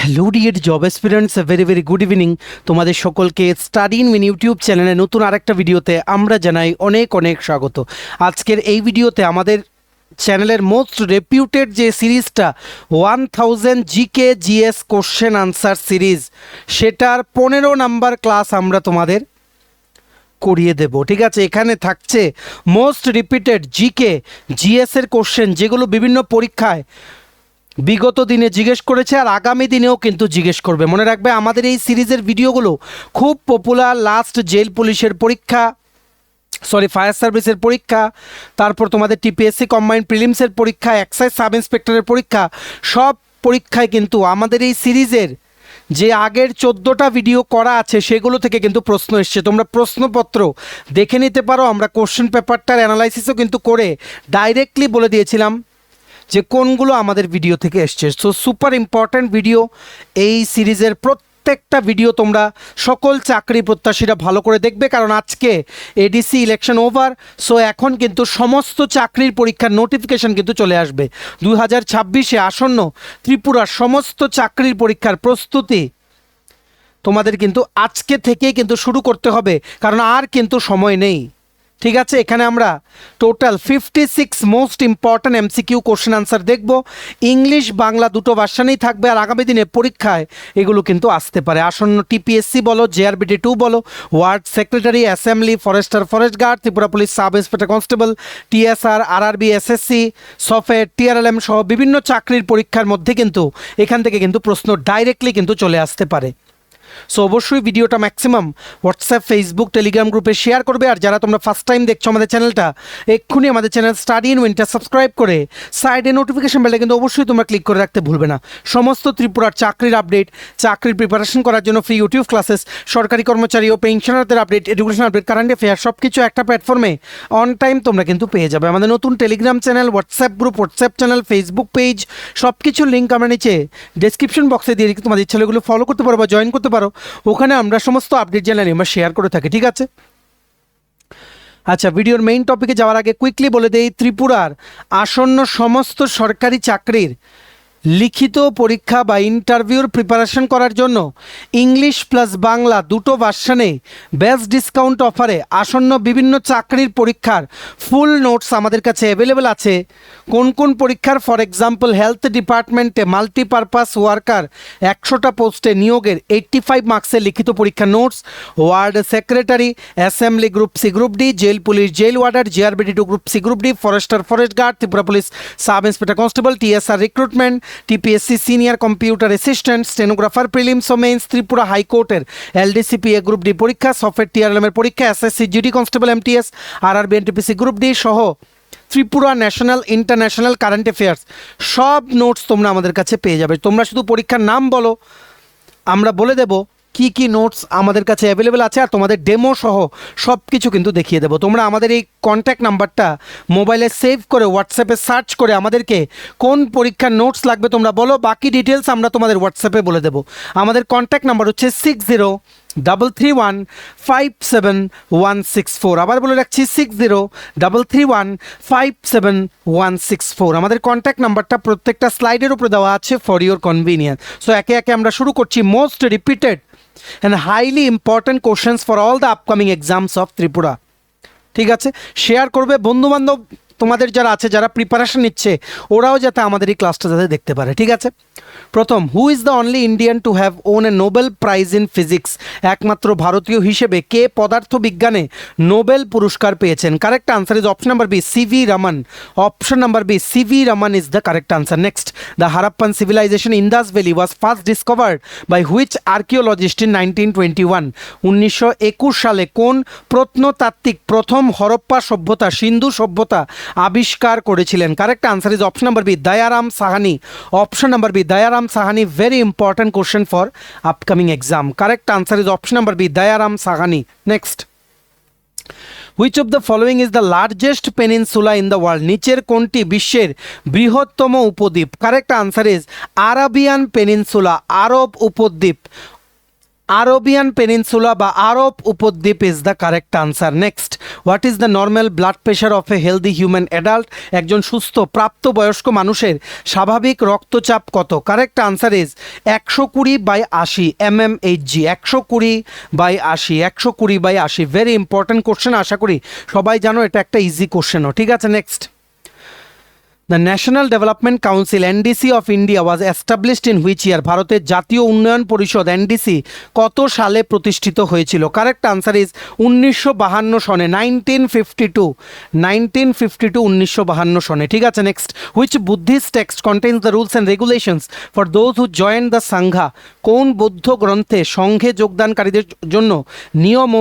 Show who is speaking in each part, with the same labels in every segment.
Speaker 1: Hello dear job aspirants, very good evening. তোমাদের সকলকে study in win YouTube চ্যানেলে নতুন আরেকটা ভিডিওতে আমরা জানাই অনেক অনেক স্বাগত। আজকের এই ভিডিওতে আমাদের চ্যানেলের মোস্ট রেপিউটেড যে সিরিজটা 1000 GK GS question answer series, সেটার 15 নাম্বার ক্লাস আমরা তোমাদের করিয়ে দেব। ঠিক আছে, এখানে থাকছে মোস্ট রিপিটেড জিকে জিএস এর কোশ্চেন, যেগুলো বিভিন্ন পরীক্ষায় বিগত দিনে জিজ্ঞেস করেছে আর আগামী দিনেও কিন্তু জিজ্ঞেস করবে। মনে রাখবে, আমাদের এই সিরিজের ভিডিওগুলো খুব পপুলার। লাস্ট জেল পুলিশের পরীক্ষা, ফায়ার সার্ভিসের পরীক্ষা, তারপর তোমাদের টিপিএসসি কম্বাইন্ড প্রিলিমসের পরীক্ষা, এক্সাইজ সাব ইন্সপেক্টরের পরীক্ষা, সব পরীক্ষায় কিন্তু আমাদের এই সিরিজের যে আগের 14টা ভিডিও করা আছে সেগুলো থেকে কিন্তু প্রশ্ন এসছে। তোমরা প্রশ্নপত্র দেখে নিতে পারো। আমরা কোশ্চেন পেপারটার অ্যানালাইসিসও কিন্তু করে ডাইরেক্টলি বলে দিয়েছিলাম যে কোনগুলো আমাদের ভিডিও থেকে এসছে। সো সুপার ইম্পর্ট্যান্ট ভিডিও এই সিরিজের প্রত্যেকটা ভিডিও তোমরা সকল চাকরি প্রত্যাশীরা ভালো করে দেখবে, কারণ আজকে এডিসি ইলেকশন ওভার। সো এখন কিন্তু সমস্ত চাকরির পরীক্ষার নোটিফিকেশন কিন্তু চলে আসবে। 2026-এ আসন্ন ত্রিপুরার সমস্ত চাকরির পরীক্ষার প্রস্তুতি তোমাদের কিন্তু আজকে থেকেই কিন্তু শুরু করতে হবে, কারণ আর কিন্তু সময় নেই। ঠিক আছে, এখানে আমরা total 56 most important MCQ question answer দেখব। ইংলিশ বাংলা দুটো ভার্সানেই থাকবে, আর আগামী দিনে পরীক্ষায় এগুলো কিন্তু আসতে পারে। আসন্ন টিপিএসসি বলো, জেআরবিটি 2 বলো, ward secretary, assembly, forester, forest guard, Tripura police sub inspector constable, TSR, RRB, SSC, software, TRLM সহ বিভিন্ন চাকরির পরীক্ষার মধ্যে কিন্তু এখান থেকে কিন্তু প্রশ্ন ডাইরেক্টলি কিন্তু চলে আসতে পারে। সো অবশ্যই ভিডিওটা ম্যাক্সিমাম হোয়াটসঅ্যাপ, ফেসবুক, টেলিগ্রাম গ্রুপে শেয়ার করবে। আর যারা তোমরা ফার্স্ট টাইম দেখছো আমাদের চ্যানেলটা, এক্ষুনি আমাদের চ্যানেল স্টাডি ইন উইনটা সাবস্ক্রাইব করে সাইডে নোটিফিকেশন বেলটা কিন্তু অবশ্যই তোমরা ক্লিক করে রাখতে ভুলবে না। সমস্ত ত্রিপুরার চাকরির আপডেট, চাকরির প্রিপারেশন করার জন্য ফ্রি ইউটিউব ক্লাসেস, সরকারি কর্মচারী ও পেনশনারদের update, education update, current affair সব কিছু একটা প্ল্যাটফর্মে অন টাইম তোমরা কিন্তু পেয়ে যাবে। আমাদের নতুন Telegram channel, WhatsApp group, WhatsApp channel, Facebook page, সব কিছুর লিঙ্ক আমরা নিচে ডেসক্রিপশন বক্সে দিয়ে রেখে তোমাদের ছেলেগুলো ফলো করতে পারো বা জয়েন করতে পারো। ওখানে আমরা সমস্ত আপডেট জানালে আমরা শেয়ার করে থাকি। ঠিক আছে, আচ্ছা, ভিডিওর মেইন টপিকে যাওয়ার আগে কুইকলি বলে দেই, ত্রিপুরার আসন্ন সমস্ত সরকারি চাকরির লিখিত পরীক্ষা বা ইন্টারভিউর প্রিপারেশন করার জন্য ইংলিশ প্লাস বাংলা দুটো ভার্সানে বেস্ট ডিসকাউন্ট অফারে আসন্ন বিভিন্ন চাকরির পরীক্ষার ফুল নোটস আমাদের কাছে অ্যাভেলেবেল আছে। কোন কোন পরীক্ষার, ফর এক্সাম্পল হেলথ ডিপার্টমেন্টে মাল্টিপারপাস ওয়ার্কার 100টা পোস্টে নিয়োগের 85 মার্কসের লিখিত পরীক্ষার notes, ward secretary, assembly group C group D, jail police jail warder, JRBT 2 group C group D, forester forest guard, Tripura police sub inspector constable, TSR recruitment, TPSC senior computer assistant, stenographer prelims ও mains, Tripura হাইকোর্টের LDCP A group D পরীক্ষা, software TRLM এর পরীক্ষা, SSC GD constable MTS, RRB NTPC group D সহ Tripura national international current affairs সব notes তোমরা আমাদের কাছে পেয়ে যাবে। তোমরা শুধু পরীক্ষার নাম বলো, আমরা বলে দেব কি কি নোটস আমাদের কাছে অ্যাভেলেবেল আছে, আর তোমাদের ডেমো সহ সব কিছু কিন্তু দেখিয়ে দেবো। তোমরা আমাদের এই কন্ট্যাক্ট নাম্বারটা মোবাইলে সেভ করে হোয়াটসঅ্যাপে সার্চ করে আমাদেরকে কোন পরীক্ষার নোটস লাগবে তোমরা বলো, বাকি ডিটেলস আমরা তোমাদের হোয়াটসঅ্যাপে বলে দেবো। আমাদের কন্ট্যাক্ট নাম্বার হচ্ছে 6033157164। আবার বলে রাখছি 6033157164। আমাদের কন্ট্যাক্ট নাম্বারটা প্রত্যেকটা স্লাইডের উপরে দেওয়া আছে ফর ইউর কনভিনিয়েন্স। সো একে একে আমরা শুরু করছি। Most repeated and highly important questions for all the upcoming exams of Tripura. ঠিক আছে, শেয়ার করবে বন্ধুবান্ধব তোমাদের যারা আছে, যারা প্রিপারেশন নিচ্ছে, ওরাও যাতে আমাদের এই ক্লাসটা যাতে দেখতে পারে। ঠিক আছে, প্রথম, who is the only Indian to have won a Nobel Prize in physics? একমাত্র ভারতীয় হিসেবে কে পদার্থবিজ্ঞানে নোবেল পুরস্কার পেয়েছেন? Correct answer is option number B, CV Raman. Option number B, CV Raman is the correct answer. Next, the Harappan civilisation Indus valley was first discovered by which archaeologist in 1921? 1921 সালে কোন প্রত্নতাত্ত্বিক প্রথম হরপ্পা সভ্যতা, সিন্ধু সভ্যতা আবিষ্কার করেছিলেন? Correct answer is option number B, Dayaram Sahni. Option number B, Dayaram Sahni. Very important question for upcoming exam. Correct answer is option number B, Dayaram Sahni. Next, which of the following is the largest peninsula in the world? নিচের কোনটি বিশ্বের বৃহত্তম উপদ্বীপ? Correct answer is Arabian Peninsula, আরব উপদ্বীপ। Arabian Peninsula বা আরব উপদ্বীপ is the correct answer. Next, what is the normal blood pressure of a healthy human adult? একজন সুস্থ প্রাপ্তবয়স্ক মানুষের স্বাভাবিক রক্তচাপ কত? Correct answer is 120/80 mmHg। 120/80, 120/80। Very important question, আশা করি সবাই জানো, এটা একটা ইজি কোশ্চেনও। ঠিক আছে, next, the National Development Council NDC of India was established in which year? ভারতের জাতীয় উন্নয়ন পরিষদ এনডিসি কত সালে প্রতিষ্ঠিত হয়েছিল? কারেক্ট আনসার ইজ 1952 সনে, 1952, 1952 সনে। ঠিক আছে, next, which Buddhist text contains the rules and regulations for those who join the Sangha? কোন বৌদ্ধ গ্রন্থে সংঘে যোগদানকারীদের জন্য নিয়ম ও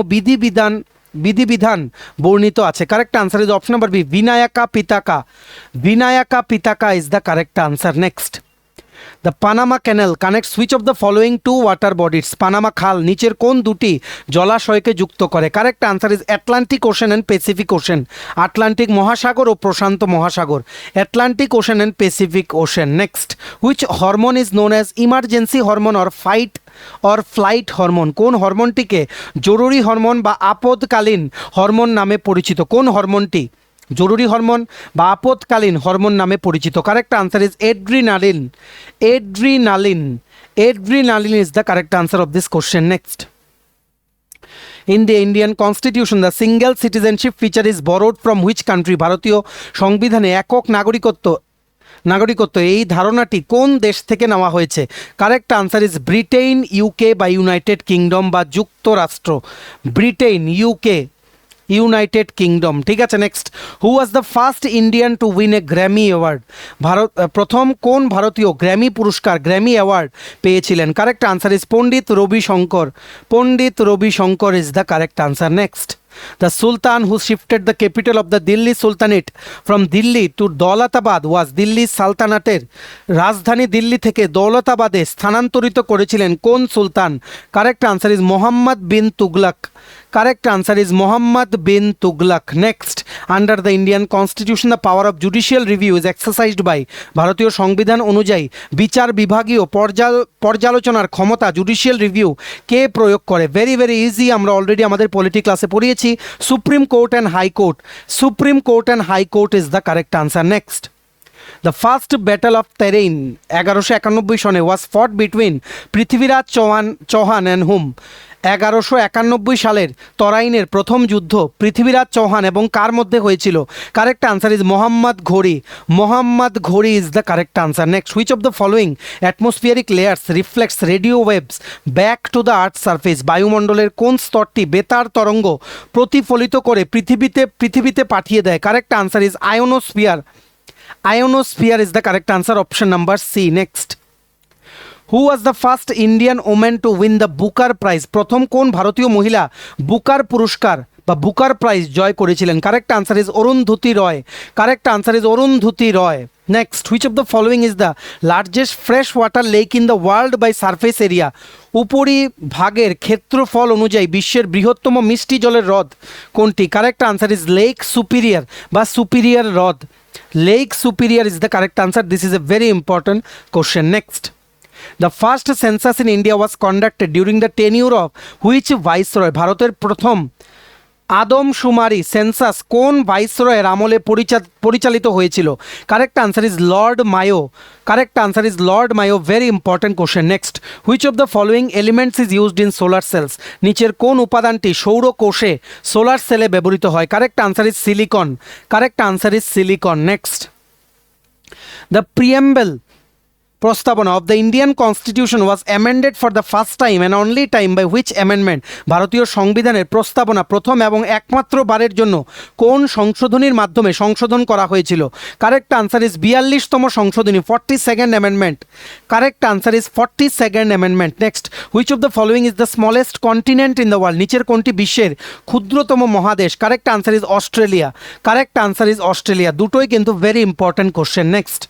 Speaker 1: বিধিবিধান বর্ণিত আছে? Correct answer is option number B, বিনায়াকা পিতাকা। বিনায়াকা Pitaka is the correct answer. Next, the Panama Canal connects which of the following two water bodies? Panama খাল নিচের কোন দুটি জলাশয়কে যুক্ত করে? Correct answer is Atlantic Ocean and Pacific Ocean. Atlantic মহাসাগর ও প্রশান্ত মহাসাগর। Atlantic Ocean and Pacific Ocean. Next, which hormone is known as emergency hormone or flight hormone? কোন হরমোনটিকে জরুরি হরমোন বা আপদকালীন হরমোন নামে পরিচিত? কোন হরমোনটি জরুরি হরমোন বা আপদকালীন হরমোন নামে পরিচিত? Correct answer is adrenaline. Adrenaline is the correct answer of this question. Next, in the Indian constitution the single citizenship feature is borrowed from which country? ভারতীয় সংবিধানে একক নাগরিকত্ব এই ধারণাটি কোন দেশ থেকে নেওয়া হয়েছে? Correct answer is Britain, UK বা ইউনাইটেড কিংডম বা যুক্তরাষ্ট্র। Britain, UK, United Kingdom. ঠিক আছে, next, who was the first Indian to win a Grammy award? প্রথম কোন ভারতীয় গ্র্যামি পুরস্কার, গ্র্যামি অ্যাওয়ার্ড পেয়েছিলেন? Correct answer is Pandit Ravi Shankar. Pandit Ravi Shankar is the correct answer. Next, the Sultan who shifted the capital of the Delhi Sultanate from Delhi to Daulatabad was Delhi সালতানাতের রাজধানী দিল্লি থেকে দৌলতাবাদে স্থানান্তরিত করেছিলেন কোন সুলতান? Correct answer is Muhammad bin Tughlaq. Correct answer is Muhammad bin Tughlaq. Next, under the Indian constitution the power of judicial review is exercised by? ভারতীয় সংবিধান অনুযায়ী বিচার বিভাগীয় পর্যালোচনার ক্ষমতা, জুডিশিয়াল রিভিউ কে প্রয়োগ করে? ভেরি ইজি, আমরা অলরেডি আমাদের পলিটি ক্লাসে পড়িয়েছি, Supreme Court and High Court. Supreme Court and High Court is the correct answer. Next, the first battle of Tarain 1191 সনে was fought between Prithviraj Chauhan and whom? 1191 সালের তরাইনের প্রথম যুদ্ধ পৃথ্বীরাজ চৌহান এবং কার মধ্যে হয়েছিল? Correct answer is Muhammad Ghori. Muhammad Ghori is the correct answer. Next, which of the following atmospheric layers reflects radio waves back to the earth surface? বায়ুমণ্ডলের কোন স্তরটি বেতার তরঙ্গ প্রতিফলিত করে পৃথিবীতে পাঠিয়ে দেয়? Correct answer is ionosphere. Ionosphere is the correct answer, option number C. Next, who was the first Indian women to win the Booker prize? প্রথম কোন ভারতীয় মহিলা বুকার পুরস্কার বা বুকার প্রাইজ জয় করেছিলেন? Correct answer is Arundhati Roy. Correct answer is Arundhati Roy. Next, which of the following is the largest fresh water lake in the world by surface area? উপরিভাগের ক্ষেত্রফল অনুযায়ী বিশ্বের বৃহত্তম মিষ্টি জলের হ্রদ কোনটি? Correct answer is Lake Superior বা সুপিরিয়র হ্রদ। Lake Superior is the correct answer. This is a very important question. Next, the first census in India was conducted during the tenure of which viceroy? ভারতের প্রথম আদমশুমারি census কোন ভাইসরয়ের আমলে পরিচালিত হয়েছিল? Correct answer is Lord Mayo. Correct answer is Lord Mayo. Very important question. Next, which of the following elements is used in solar cells? নিচের কোন উপাদানটি সৌর কোষে সোলার সেলে ব্যবহৃত হয়? Correct answer is silicon. Correct answer is silicon. Next, the preamble প্রস্তাবনা of the Indian Constitution was amended for the first time and only time by which amendment? ভারতীয় সংবিধানের প্রস্তাবনা প্রথম এবং একমাত্র বারের জন্য কোন সংশোধনীর মাধ্যমে সংশোধন করা হয়েছিল? কারেক্ট আনসার ইজ 42তম সংশোধনী, 42nd amendment. Correct answer is 42nd amendment. Next, which of the following is the smallest continent in the world? নিচের কোনটি বিশ্বের ক্ষুদ্রতম মহাদেশ? Correct answer is Australia. Correct answer is Australia. দুটোই কিন্তু very important question. Next,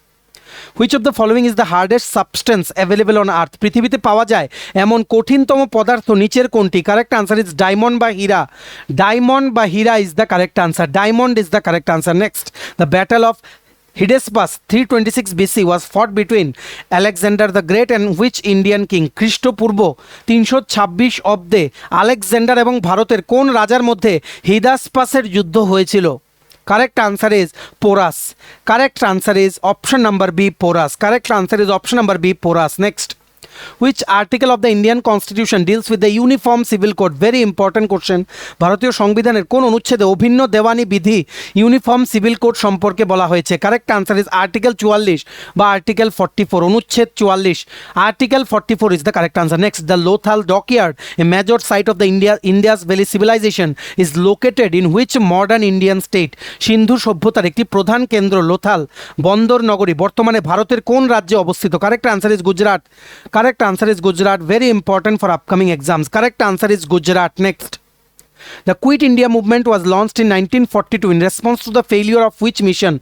Speaker 1: which of the following is the hardest substance available on earth? পৃথিবীতে পাওয়া যায় এমন কঠিনতম পদার্থ নিচের কোনটি? কারেক্ট আনসার ইজ ডায়মন্ড বা হীরা। ডায়মন্ড বা হীরা is the correct answer. Diamond is the correct answer. Next, the battle of Hydespas 326 BC was fought between Alexander the Great and which Indian king? খ্রিস্টপূর্ব 326 অব্দে আলেকজান্ডার এবং ভারতের কোন রাজার মধ্যে হিদাসপাসের যুদ্ধ হয়েছিল? Correct answer is Porus. Correct answer is option number B, Porus. Correct answer is option number B, Porus. Next. Which article of the Indian Constitution deals with the uniform civil code? Very important question. ভারতীয় সংবিধানের কোন অনুচ্ছেদে অভিন্ন দেওয়ানি বিধি uniform civil code সম্পর্কে বলা হয়েছে? কারেক্ট আনসার ইজ আর্টিকেল 44 বা আর্টিকেল 44, অনুচ্ছেদ 44, article 44 is the correct answer. Next, the Lothal Dockyard, a major site of the India's Valley civilization, is located in which modern Indian state? সিন্ধু সভ্যতার একটি প্রধান কেন্দ্র লোথাল বন্দর নগরী বর্তমানে ভারতের কোন রাজ্যে অবস্থিত? Correct answer is Gujarat. Correct answer is Gujarat. Very important for upcoming exams. Correct answer is Gujarat. Next. The Quit India movement was launched in 1942 in response to the failure of which mission?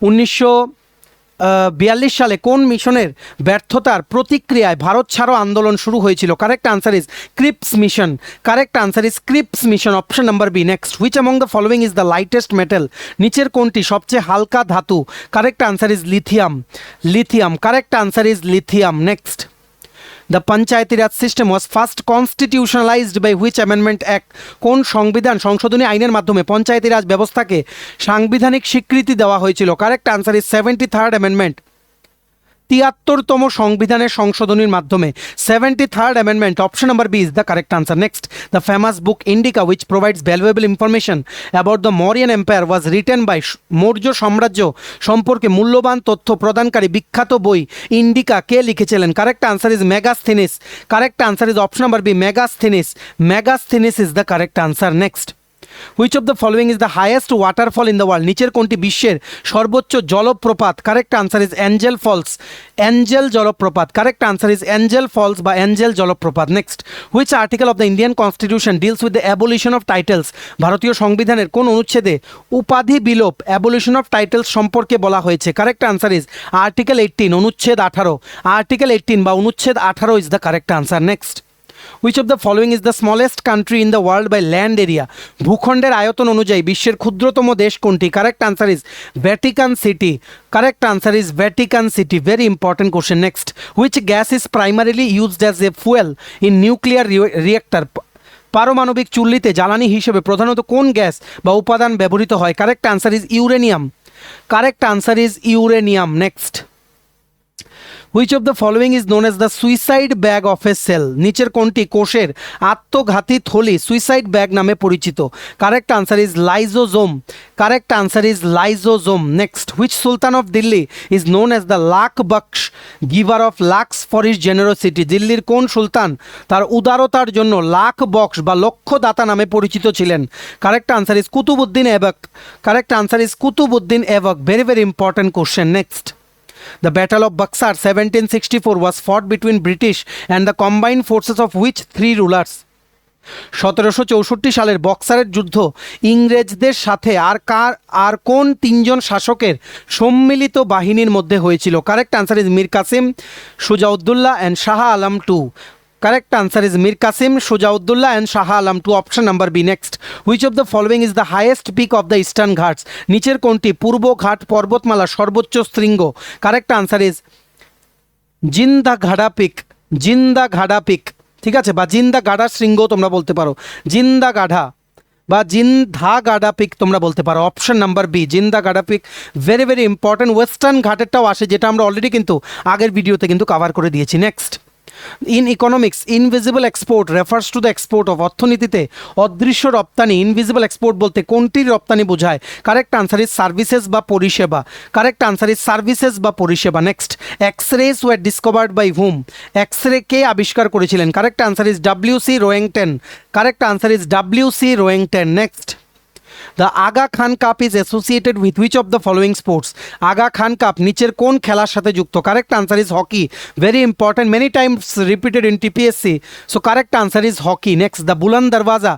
Speaker 1: 1942 সালে কোন মিশনের ব্যর্থতার প্রতিক্রিয়ায় ভারত ছাড়ো আন্দোলন শুরু হয়েছিল? Correct answer is Cripps mission. Correct answer is Cripps mission, option number B. Next, which among the following is the lightest metal? নিচের কোনটি সবচেয়ে হালকা ধাতু? Correct answer is lithium. Lithium. Correct answer is lithium. Next, the Panchayati Raj system was first constitutionalized by which amendment act? কোন সংবিধান সংশোধনী আইনের মাধ্যমে পঞ্চায়েতি রাজ ব্যবস্থাকে সাংবিধানিক স্বীকৃতি দেওয়া হয়েছিল? Correct answer is 73rd amendment. 73তম সংবিধানের সংশোধনীর মাধ্যমে 73rd amendment. Option number B is the correct answer. Next, the famous book Indica which provides valuable information about the Mauryan empire was written by? মৌর্য সাম্রাজ্য সম্পর্কে মূল্যবান তথ্য প্রদানকারী বিখ্যাত বই ইন্ডিকা কে লিখেছিলেন? Correct answer is Megasthenes. Correct answer is option number B, Megasthenes. Megasthenes is the correct answer. Next, which of the following is the highest waterfall in the world? নিচের কোনটি বিশ্বের সর্বোচ্চ জলপ্রপাত? Correct answer is Angel Falls. Angel জলপ্রপাত. Correct answer is Angel Falls বা Angel জলপ্রপাত. Next, which article of the Indian Constitution deals with the abolition of titles? ভারতীয় সংবিধানের কোন অনুচ্ছেদে উপাধি বিলোপ অ্যাবলিশন অফ টাইটেলস সম্পর্কে বলা হয়েছে? কারেক্ট আনসার ইজ আর্টিকেল 18, অনুচ্ছেদ 18. আর্টিকেল 18 বা অনুচ্ছেদ 18 is the correct answer. Next, which of the following is the smallest country in the world by land area? ভূখণ্ডের আয়তন অনুযায়ী বিশ্বের ক্ষুদ্রতম দেশ কোনটি? Correct answer is Vatican city. Correct answer is Vatican city. Very important question. Next, which gas is primarily used as a fuel in nuclear reactor? পারমাণবিক চুল্লিতে জ্বালানি হিসেবে প্রধানত কোন গ্যাস বা উপাদান ব্যবহৃত হয়? Correct answer is uranium. Correct answer is uranium. Next, which of the following is known as the suicide bag of a cell? নিচের কোনটি কোষের আত্মঘাতী থলি সুইসাইড ব্যাগ নামে পরিচিত? Correct answer is lysosome. Correct answer is lysosome. Next, which sultan of Delhi is known as the Lakh Bakhsh giver of lakhs for his generosity? দিল্লির কোন সুলতান তার উদারতার জন্য লাখ বক্স বা লক্ষ দাতা নামে পরিচিত ছিলেন? Correct answer is Qutbuddin Aibak. Correct answer is Qutbuddin Aibak. Very very important question. Next, the Battle of Buxar 1764 was fought between British and the combined forces of which three rulers? 1764 সালের বক্সারের যুদ্ধ ইংরেজদের সাথে আর কোন তিনজন শাসকের সম্মিলিত বাহিনীর মধ্যে হয়েছিল? Correct answer is Mir Qasim, Shuja ud Daula and Shah Alam two. Correct answer is Mir Qasim, Shujaudullah and Shah Alam to option number B. Next, which of the following is the highest peak of the Eastern Ghats? নিচের কোনটি পূর্ব ঘাট পর্বতমালা সর্বোচ্চ শৃঙ্গ? Correct answer is জিন্দা ঘাড়া pick. জিন্দা ঘাড়া pick. ঠিক আছে, বা জিন্দা গাড়া শৃঙ্গ তোমরা বলতে পারো. জিন্দা গাঢ়া বা জিন্দা গাড়া পিক তোমরা বলতে পারো. Option number B, Jindhagada peak. Very very important. Western ঘাটেরটাও আসে, যেটা আমরা অলরেডি কিন্তু আগের ভিডিওতে কিন্তু কভার করে দিয়েছি. Next, in economics invisible export refers to the export of. অর্থনীতিতে অদৃশ্য রপ্তানি ইনভিজিবল এক্সপোর্ট বলতে কোনটির রপ্তানি বোঝায়? কারেক্ট আনসার ইজ সার্ভিসেস বা পরিষেবা. কারেক্ট আনসার ইজ সার্ভিসেস বা পরিষেবা. Next, X-rays were discovered by whom? X-ray কে আবিষ্কার করেছিলেন? Correct answer is W C. Roentgen. Correct answer is W C. Roentgen. Next, the Aga Khan Cup is associated with which of the following sports? Aga Khan Cup নিচের কোন খেলার সাথে যুক্ত? Correct answer is hockey. Very important, many times repeated in TPSC. So correct answer is hockey. Next, the Buland Darwaza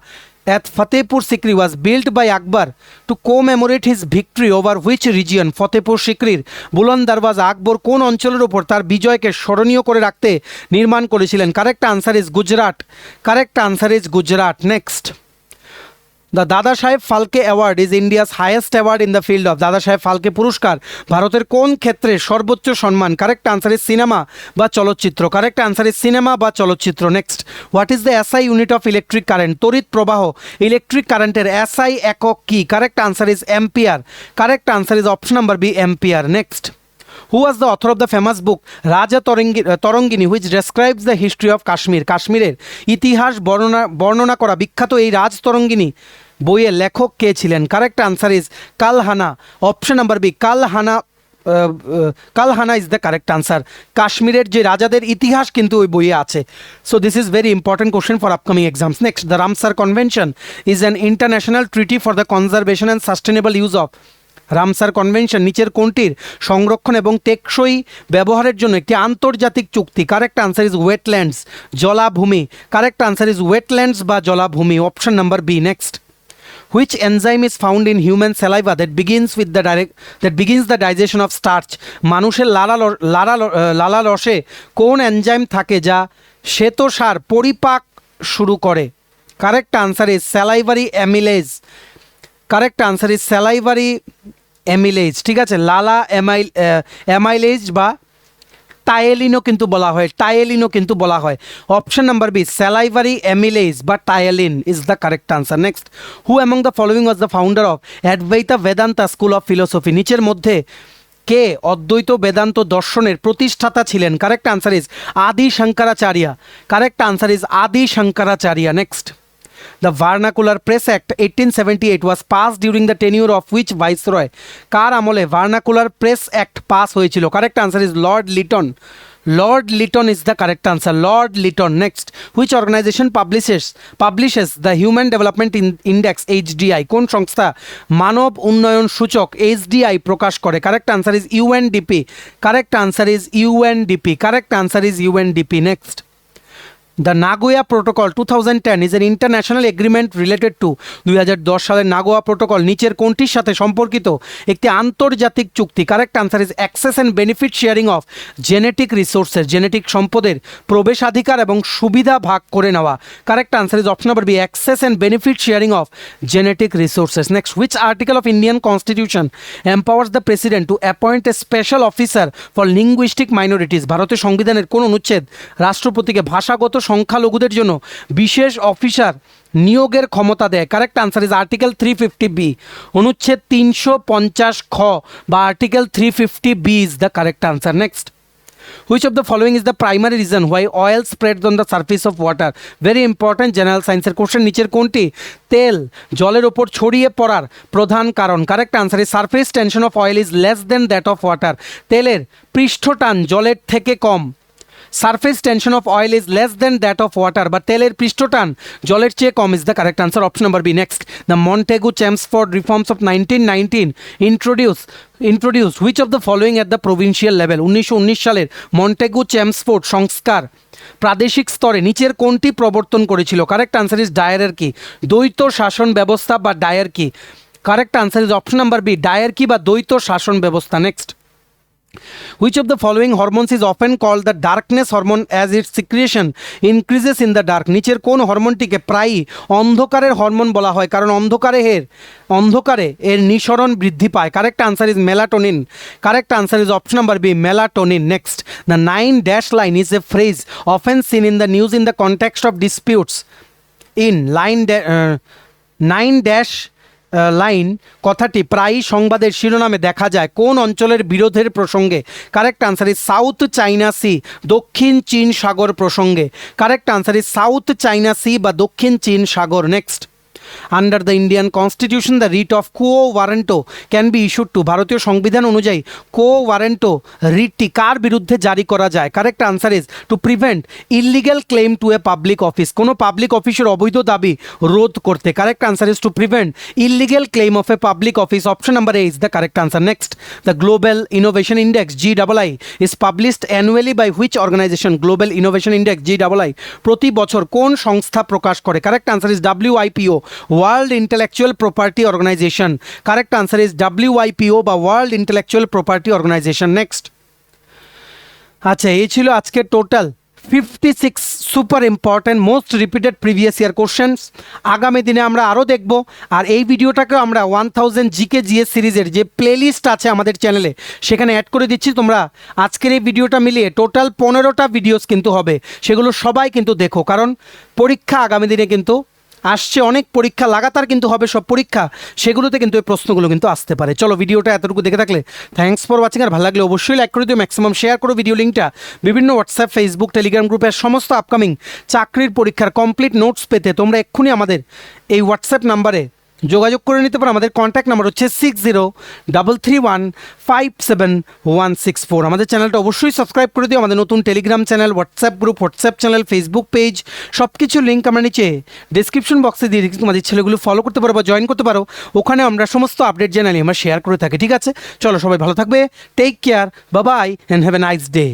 Speaker 1: at Fatehpur Sikri was built by Akbar to commemorate his victory over which region? Fatehpur Sikriর বুলন্দ দরওয়াজা আকবর কোন অঞ্চলের উপর তার বিজয়কে স্মরণীয় করে রাখতে নির্মাণ করেছিলেন? Correct answer is Gujarat. Correct answer is Gujarat. Next, the দাদা সাহেব Phalke award is India's highest award in the field of. দাদা সাহেব ফালকে পুরস্কার ভারতের কোন ক্ষেত্রে সর্বোচ্চ সম্মান? কারেক্ট আনসার ইজ সিনেমা বা চলচ্চিত্র। কারেক্ট আনসার ইজ সিনেমা বা চলচ্চিত্র। Next, what is the SI unit of electric current? তড়িৎ প্রবাহ ইলেকট্রিক কারেন্টের এসআই একক কি? Correct answer is ampere. Correct answer is option number B, ampere. Next, who was the author of the famous book Rajatarangini which describes the history of Kashmir? কাশ্মীরের ইতিহাস বর্ণনা করা বিখ্যাত এই রাজ তরঙ্গিনী বইয়ের লেখক কে ছিলেন? Correct answer is Kalhana. Option number B, Kalhana. Kalhana is the correct answer. কাশ্মীরের যে রাজাদের ইতিহাস কিন্তু ওই বইয়ে আছে। So this is very important question for upcoming exams. Next, the Ramsar Convention is an international treaty for the conservation and sustainable use of. Ramsar Convention নিচের কোনটির সংরক্ষণ এবং টেকসই ব্যবহারের জন্য একটি আন্তর্জাতিক চুক্তি? কারেক্ট আনসার ইজ ওয়েটল্যান্ডস, জলাভূমি। কারেক্ট আনসার ইজ ওয়েটল্যান্ডস বা জলাভূমি। Option number B. Next, which enzyme is found in human saliva that begins the digestion of starch? মানুষের লালা রসে কোন এনজাইম থাকে যা শ্বেতসার পরিপাক শুরু করে? Correct answer is salivary amylase. Correct answer is salivary amylase. ঠিক আছে, লালা অ্যামাইলেজ বা টায়েলিনও কিন্তু বলা হয়। Option number B, salivary amylase বা ptyalin is the correct answer. Next, who among the following was the founder of Advaita Vedanta school of philosophy? নিচের মধ্যে কে অদ্বৈত বেদান্ত দর্শনের প্রতিষ্ঠাতা ছিলেন? কারেক্ট আনসার ইজ আদি শঙ্করাচার্য। কারেক্ট আনসার ইজ আদি Shankaracharya. Next, the Vernacular Press Act 1878 was passed during the tenure of which viceroy? কার আমলে ভার্নাকুলার প্রেস অ্যাক্ট পাস হয়েছিল? Correct answer is Lord Lytton. Lord Lytton is the correct answer, Lord Lytton. Next, which organisation publishes the human development index HDI? কোন সংস্থা মানব উন্নয়ন সূচক HDI প্রকাশ করে? Correct answer is UNDP. Correct answer is UNDP. Correct answer is UNDP. Next, the Nagoya protocol 2010 is an international agreement related to. 2010 সালের Nagoya protocol নিচের কোনটির সাথে সম্পর্কিত একটি আন্তর্জাতিক চুক্তি? Correct answer is access and benefit sharing of genetic resources. জেনেটিক সম্পদের প্রবেশাধিকার এবং সুবিধা ভাগ করে নেওয়া। Correct answer is option number B, access and benefit sharing of genetic resources. Next, which article of Indian constitution empowers the president to appoint a special officer for linguistic minorities? ভারতের সংবিধানের কোন অনুচ্ছেদ রাষ্ট্রপতিকে ভাষাগত সংখ্যালঘুদের জন্য বিশেষ অফিসার নিয়োগের ক্ষমতা দেয়? Correct answer is article 350B। অনুচ্ছেদ 350 খ বা article 350B is the correct answer. Next, which of the following is the primary reason why oil spread on the surface of water? Very important general সায়েন্সের question. নিচের কোনটি তেল জলের ওপর ছড়িয়ে পড়ার প্রধান কারণ? Correct answer is surface tension of oil is less than that of water. তেলের পৃষ্ঠটান জলের থেকে কম। Surface tension of oil is less than that of water বা তেলের পৃষ্ঠটান জলের চেয়ে কম is the correct answer. Option number B. Next, the Montagu Chelmsford reforms of 1919 introduce which of the following at the provincial level? 1919 সালের Montague Chelmsford সংস্কার প্রাদেশিক স্তরে নিচের কোনটি প্রবর্তন করেছিল? কারেক্ট আনসার ইজ ডায়ারার্কি, দ্বৈত শাসন ব্যবস্থা বা diarchy. Correct answer is option number B, diarchy বা দ্বৈত শাসন ব্যবস্থা। Next, which of the following hormones is often called the darkness hormone as its secretion increases in the dark? নিচের কোন হরমোনটিকে প্রায়ই অন্ধকারের হরমোন বলা হয় কারণ অন্ধকারে এর নিঃসরণ বৃদ্ধি পায়? Correct answer is melatonin. Correct answer is option number B, melatonin. Next, the 9 line is a phrase often seen in the news in the context of disputes. in 9 line কথাটি প্রায়ই সংবাদের শিরোনামে দেখা যায় কোন অঞ্চলের বিরোধের প্রসঙ্গে? Correct answer is South China Sea, দক্ষিণ চীন সাগর প্রসঙ্গে। Correct answer is South China Sea বা দক্ষিণ চীন সাগর। Next, under the Indian constitution the writ of quo warranto can be issued to? ভারতীয় সংবিধান অনুযায়ী কো ওয়ারেন্টো রিটটি কার বিরুদ্ধে জারি করা যায়? Correct answer is to prevent illegal claim to a public office, কোনো পাবলিক অফিসের অবৈধ দাবি রোধ করতে। Correct answer is to prevent illegal claim of a public office. Option number A is the correct answer. Next, the global innovation index GII is published annually by which organization? Global innovation index GII প্রতি বছর কোন সংস্থা প্রকাশ করে? Correct answer is WIPO, world intellectual property organisation. Correct answer is WIPO বা world intellectual property organization. Next, আচ্ছা এই ছিল আজকের total 56 super important most repeated previous year questions আগামী দিনে আমরা আরও দেখব। আর এই ভিডিওটাকেও আমরা 1000 জিকে জিএস সিরিজের যে প্লেলিস্ট আছে আমাদের চ্যানেলে সেখানে অ্যাড করে দিচ্ছি। তোমরা আজকের এই ভিডিওটা মিলিয়ে টোটাল 15টা ভিডিওস কিন্তু হবে, সেগুলো সবাই কিন্তু দেখো, কারণ পরীক্ষা আগামী দিনে কিন্তু আসছে, অনেক পরীক্ষা লাগাতার কিন্তু হবে, সব পরীক্ষা সেগুলোতে কিন্তু এই প্রশ্নগুলো কিন্তু আসতে পারে। চলো ভিডিওটা এতটুকু দেখে থাকলে থ্যাঙ্কস ফর ওয়াচিং। আর ভালো লাগলে অবশ্যই লাইক করে দিও, ম্যাক্সিমাম শেয়ার করো ভিডিও লিঙ্কটা বিভিন্ন হোয়াটসঅ্যাপ, ফেসবুক, টেলিগ্রাম গ্রুপের সমস্ত আপকামিং চাকরির পরীক্ষার কমপ্লিট নোটস পেতে তোমরা এক্ষুনি আমাদের এই হোয়াটসঅ্যাপ নাম্বারে যোগাযোগ করে নিতে পারো। আমাদের কন্ট্যাক্ট নাম্বার হচ্ছে 6033157164। আমাদের চ্যানেলটা অবশ্যই সাবস্ক্রাইব করে দিও। আমাদের নতুন Telegram channel, WhatsApp group, WhatsApp channel, Facebook page সব কিছুর লিঙ্ক আমরা নিচে ডিসক্রিপশন বক্সে দিয়ে দিচ্ছি। তোমাদের ছেলেগুলো ফলো করতে পারো বা জয়েন করতে পারো, ওখানে আমরা সমস্ত আপডেট জানালি আমরা শেয়ার করে থাকি। ঠিক আছে, চলো সবাই ভালো থাকবে, take care, bye bye and have a nice day.